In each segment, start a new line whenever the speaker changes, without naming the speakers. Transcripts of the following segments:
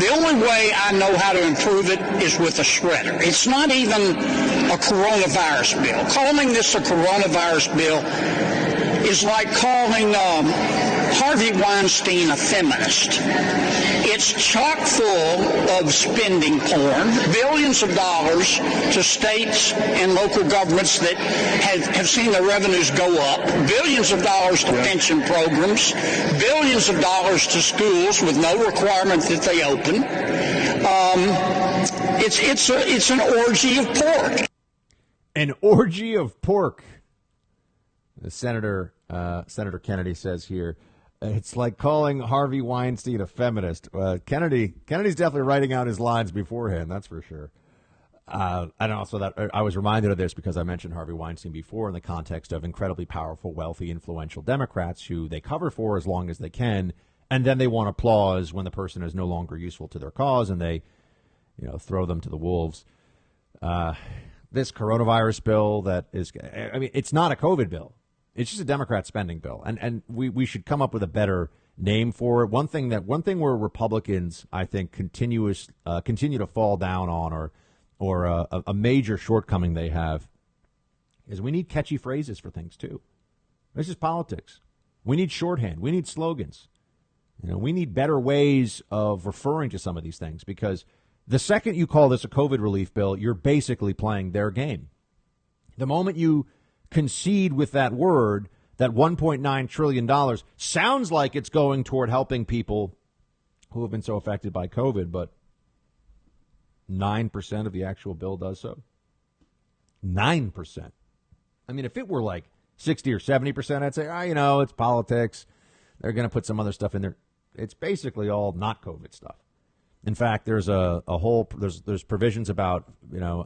The only way I know how to improve it is with a shredder. It's not even a coronavirus bill. Calling this a coronavirus bill is like calling Harvey Weinstein a feminist. It's chock full of spending porn, billions of dollars to states and local governments that have seen their revenues go up, billions of dollars to pension programs, billions of dollars to schools with no requirement that they open. It's an orgy of pork.
An orgy of pork. The Senator Kennedy says here, it's like calling Harvey Weinstein a feminist. Kennedy's definitely writing out his lines beforehand, that's for sure. And also that I was reminded of this because I mentioned Harvey Weinstein before in the context of incredibly powerful, wealthy, influential Democrats who they cover for as long as they can, and then they want applause when the person is no longer useful to their cause, and they, throw them to the wolves. This coronavirus bill it's not a COVID bill. It's just a Democrat spending bill, and we should come up with a better name for it. One thing where Republicans, I think, continue to fall down on, or a major shortcoming they have, is we need catchy phrases for things too. This is politics. We need shorthand. We need slogans. We need better ways of referring to some of these things, because the second you call this a COVID relief bill, you're basically playing their game. The moment you concede with that word that $1.9 trillion sounds like it's going toward helping people who have been so affected by COVID, but 9% of the actual bill does so. 9%. I mean, if it were like 60 or 70%, I'd say, it's politics. They're going to put some other stuff in there. It's basically all not COVID stuff. In fact, there's there's provisions about,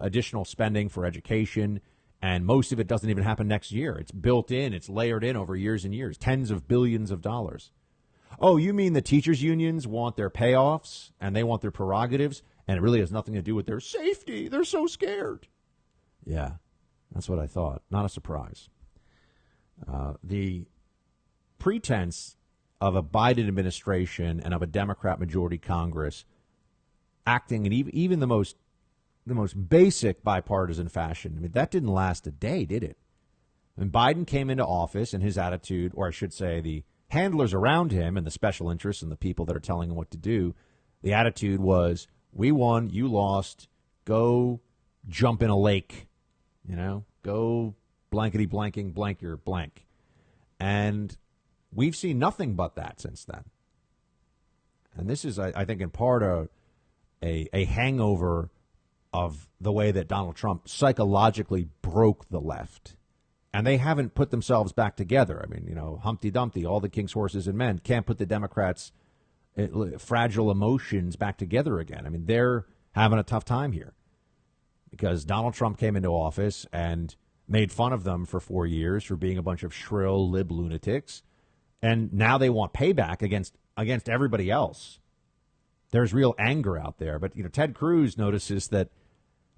additional spending for education, and most of it doesn't even happen next year. It's built in, it's layered in over years and years, tens of billions of dollars. Oh, you mean the teachers' unions want their payoffs and they want their prerogatives, and it really has nothing to do with their safety? They're so scared. Yeah, that's what I thought. Not a surprise. The pretense of a Biden administration and of a Democrat majority Congress acting in even the most basic bipartisan fashion, I mean, that didn't last a day, did it? When Biden came into office, and his attitude, or I should say the handlers around him and the special interests and the people that are telling him what to do, the attitude was, we won, you lost, go jump in a lake, go blankety blanking blank your blank. And we've seen nothing but that since then. And this is, I think, in part a hangover of the way that Donald Trump psychologically broke the left. And they haven't put themselves back together. I mean, Humpty Dumpty, all the king's horses and men, can't put the Democrats' fragile emotions back together again. I mean, they're having a tough time here because Donald Trump came into office and made fun of them for 4 years for being a bunch of shrill lib lunatics. And now they want payback against everybody else. There's real anger out there. But, Ted Cruz notices that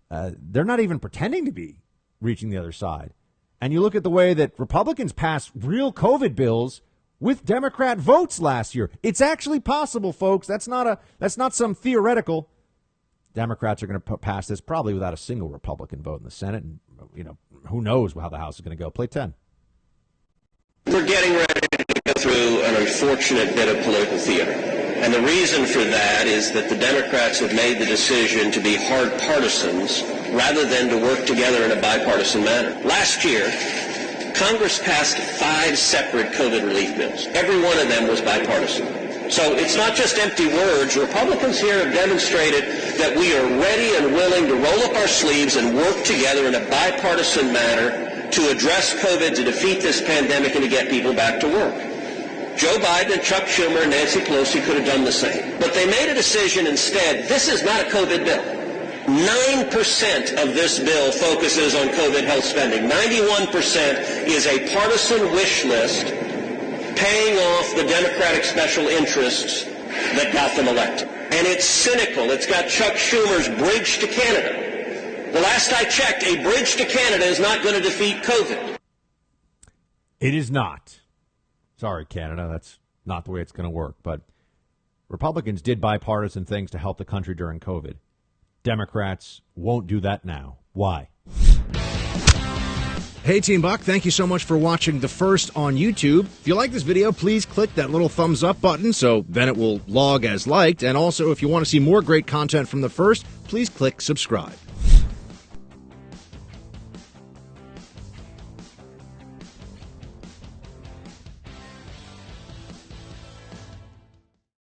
they're not even pretending to be reaching the other side. And you look at the way that Republicans passed real COVID bills with Democrat votes last year. It's actually possible, folks. That's not some theoretical. Democrats are going to pass this probably without a single Republican vote in the Senate. And, who knows how the House is going to go. Play 10.
We're getting ready to go through an unfortunate bit of political theater. And the reason for that is that the Democrats have made the decision to be hard partisans rather than to work together in a bipartisan manner. Last year, Congress passed 5 separate COVID relief bills. Every one of them was bipartisan. So it's not just empty words. Republicans here have demonstrated that we are ready and willing to roll up our sleeves and work together in a bipartisan manner to address COVID, to defeat this pandemic, and to get people back to work. Joe Biden and Chuck Schumer and Nancy Pelosi could have done the same. But they made a decision instead. This is not a COVID bill. 9% of this bill focuses on COVID health spending. 91% is a partisan wish list paying off the Democratic special interests that got them elected. And it's cynical. It's got Chuck Schumer's bridge to Canada. The last I checked, a bridge to Canada is not going to defeat COVID.
It is not. Sorry, Canada, that's not the way it's going to work. But Republicans did bipartisan things to help the country during COVID. Democrats won't do that now. Why?
Hey, Team Buck, thank you so much for watching The First on YouTube. If you like this video, please click that little thumbs up button so then it will log as liked. And also, if you want to see more great content from The First, please click subscribe.